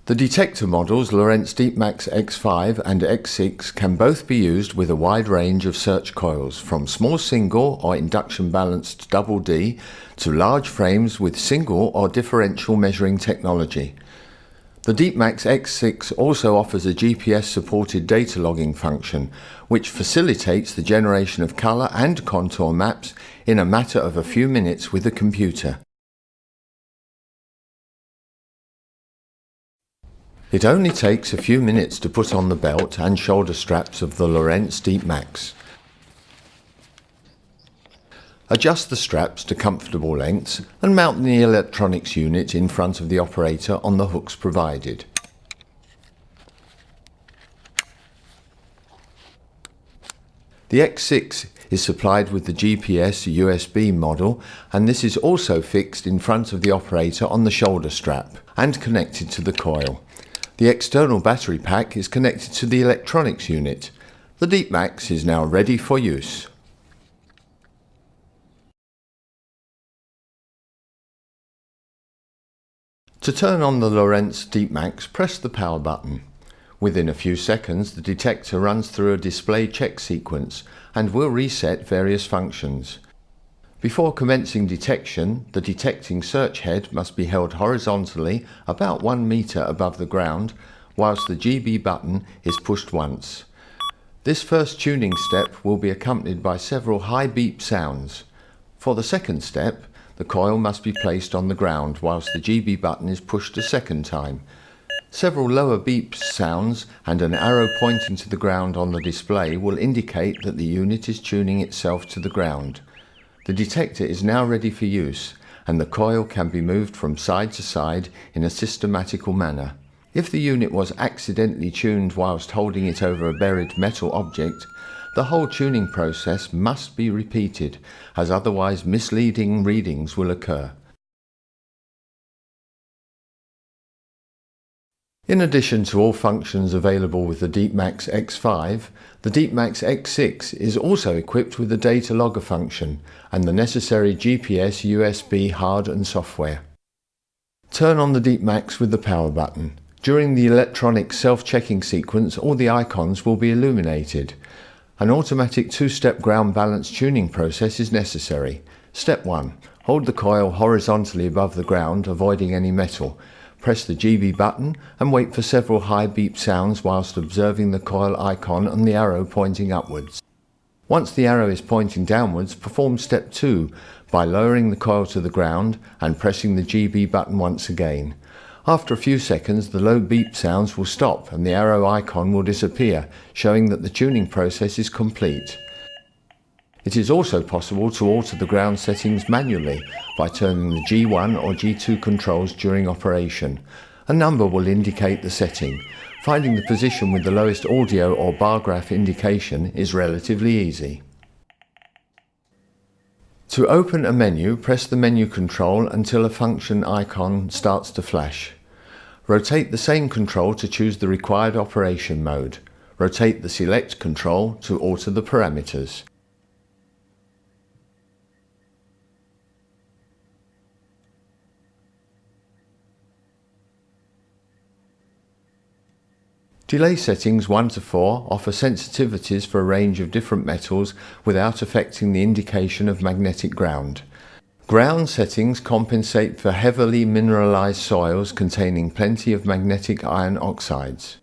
The detector models Lorentz DeepMax X5 and X6 can both be used with a wide range of search coils, from small single or induction balanced double D to large frames with single or differential measuring technology. The DeepMax X6 also offers a GPS-supported data logging function, which facilitates the generation of color and contour maps in a matter of a few minutes with a computer. It only takes a few minutes to put on the belt and shoulder straps of the Lorentz DeepMax. Adjust the straps to comfortable lengths and mount the electronics unit in front of the operator on the hooks provided. The X6 is supplied with the GPS USB model, and this is also fixed in front of the operator on the shoulder strap and connected to the coil. The external battery pack is connected to the electronics unit. The DeepMax is now ready for use. To turn on the Lorentz DeepMax, press the power button. Within a few seconds, the detector runs through a display check sequence and will reset various functions. Before commencing detection, the detecting search head must be held horizontally about 1 meter above the ground, whilst the GB button is pushed once. This first tuning step will be accompanied by several high beep sounds. For the second step, the coil must be placed on the ground whilst the GB button is pushed a second time. Several lower beep sounds and an arrow pointing to the ground on the display will indicate that the unit is tuning itself to the ground. The detector is now ready for use, and the coil can be moved from side to side in a systematical manner. If the unit was accidentally tuned whilst holding it over a buried metal object, the whole tuning process must be repeated, as otherwise misleading readings will occur. In addition to all functions available with the DeepMax X5, the DeepMax X6 is also equipped with the data logger function and the necessary GPS USB hard and software. Turn on the DeepMax with the power button. During the electronic self-checking sequence, all the icons will be illuminated. An automatic two-step ground balance tuning process is necessary. Step 1. Hold the coil horizontally above the ground, avoiding any metal. Press the GB button and wait for several high beep sounds whilst observing the coil icon and the arrow pointing upwards. Once the arrow is pointing downwards, perform step 2 by lowering the coil to the ground and pressing the GB button once again. After a few seconds, the low beep sounds will stop and the arrow icon will disappear, showing that the tuning process is complete. It is also possible to alter the ground settings manually by turning the G1 or G2 controls during operation. A number will indicate the setting. Finding the position with the lowest audio or bar graph indication is relatively easy. To open a menu, press the menu control until a function icon starts to flash. Rotate the same control to choose the required operation mode. Rotate the select control to alter the parameters. Delay settings 1 to 4 offer sensitivities for a range of different metals without affecting the indication of magnetic ground. Ground settings compensate for heavily mineralized soils containing plenty of magnetic iron oxides.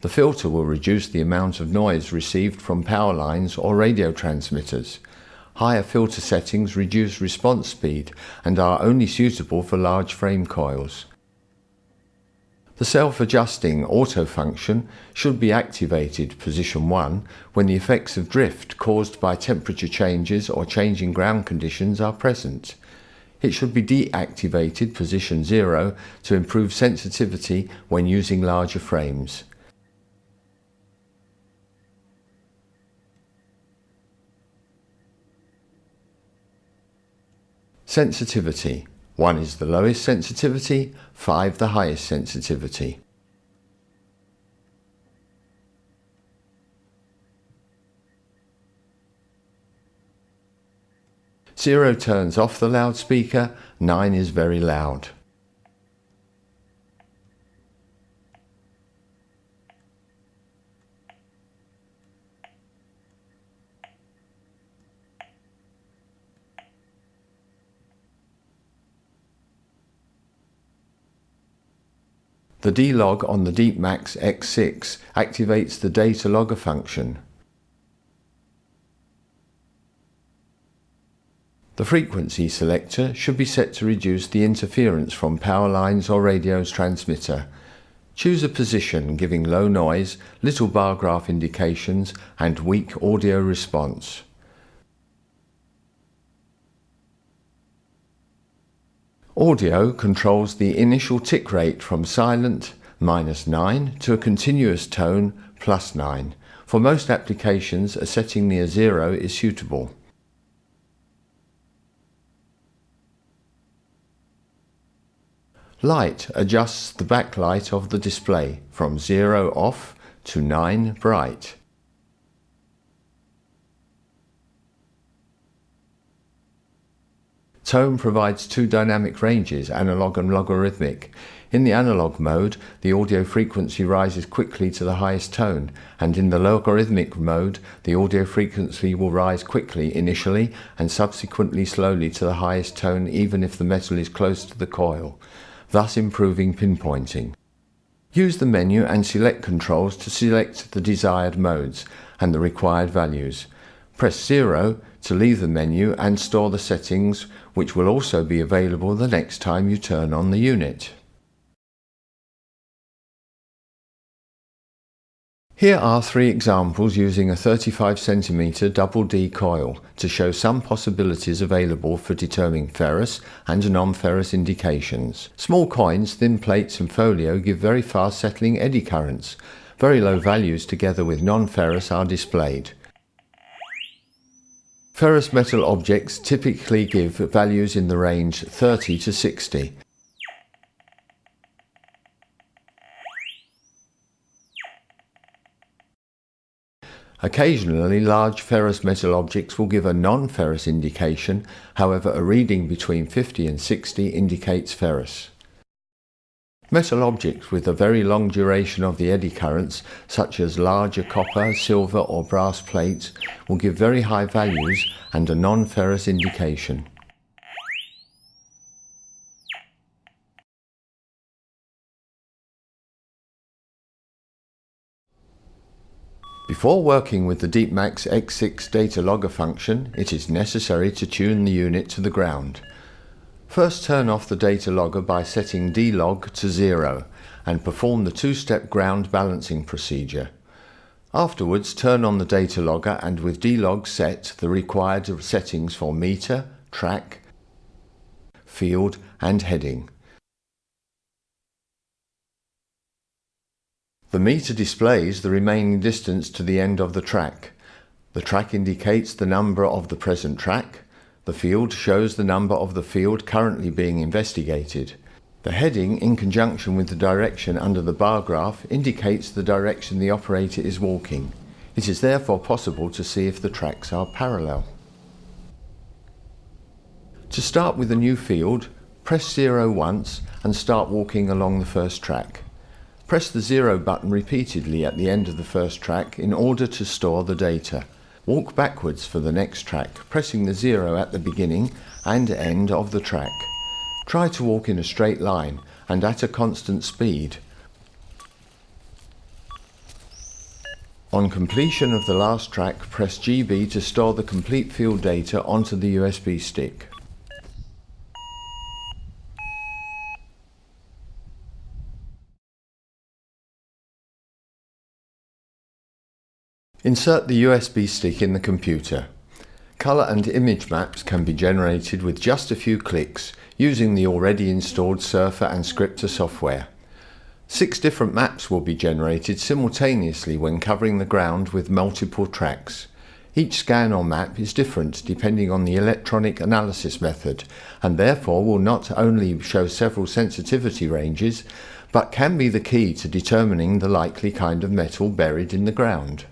The filter will reduce the amount of noise received from power lines or radio transmitters. Higher filter settings reduce response speed and are only suitable for large frame coils. The self-adjusting auto function should be activated, position 1, when the effects of drift caused by temperature changes or changing ground conditions are present. It should be deactivated, position 0, to improve sensitivity when using larger frames. Sensitivity. 1 is the lowest sensitivity, 5 the highest sensitivity. 0 turns off the loudspeaker, 9 is very loud. The D-log on the DeepMax X6 activates the data logger function. The frequency selector should be set to reduce the interference from power lines or radio's transmitter. Choose a position giving low noise, little bar graph indications and weak audio response. Audio controls the initial tick rate from silent -9 to a continuous tone +9. For most applications, a setting near 0 is suitable. Light adjusts the backlight of the display from 0 off to 9 bright. Tone provides two dynamic ranges, analog and logarithmic. In the analog mode, the audio frequency rises quickly to the highest tone, and in the logarithmic mode, the audio frequency will rise quickly initially and subsequently slowly to the highest tone even if the metal is close to the coil, thus improving pinpointing. Use the menu and select controls to select the desired modes and the required values. Press 0 to leave the menu and store the settings, which will also be available the next time you turn on the unit. Here are three examples using a 35 cm double D coil to show some possibilities available for determining ferrous and non-ferrous indications. Small coins, thin plates and folio give very fast settling eddy currents. Very low values together with non-ferrous are displayed. Ferrous metal objects typically give values in the range 30 to 60. Occasionally, large ferrous metal objects will give a non-ferrous indication, however a reading between 50 and 60 indicates ferrous. Metal objects with a very long duration of the eddy currents, such as larger copper, silver or brass plates, will give very high values and a non-ferrous indication. Before working with the DeepMax X6 data logger function, it is necessary to tune the unit to the ground. First, turn off the data logger by setting D-log to 0 and perform the two-step ground balancing procedure. Afterwards, turn on the data logger and with D-log set the required settings for meter, track, field and heading. The meter displays the remaining distance to the end of the track. The track indicates the number of the present track. The field shows the number of the field currently being investigated. The heading, in conjunction with the direction under the bar graph, indicates the direction the operator is walking. It is therefore possible to see if the tracks are parallel. To start with a new field, press 0 once and start walking along the first track. Press the 0 button repeatedly at the end of the first track in order to store the data. Walk backwards for the next track, pressing the 0 at the beginning and end of the track. Try to walk in a straight line and at a constant speed. On completion of the last track, press GB to store the complete field data onto the USB stick. Insert the USB stick in the computer. Color and image maps can be generated with just a few clicks using the already installed Surfer and Scripter software. 6 different maps will be generated simultaneously when covering the ground with multiple tracks. Each scan or map is different depending on the electronic analysis method and therefore will not only show several sensitivity ranges but can be the key to determining the likely kind of metal buried in the ground.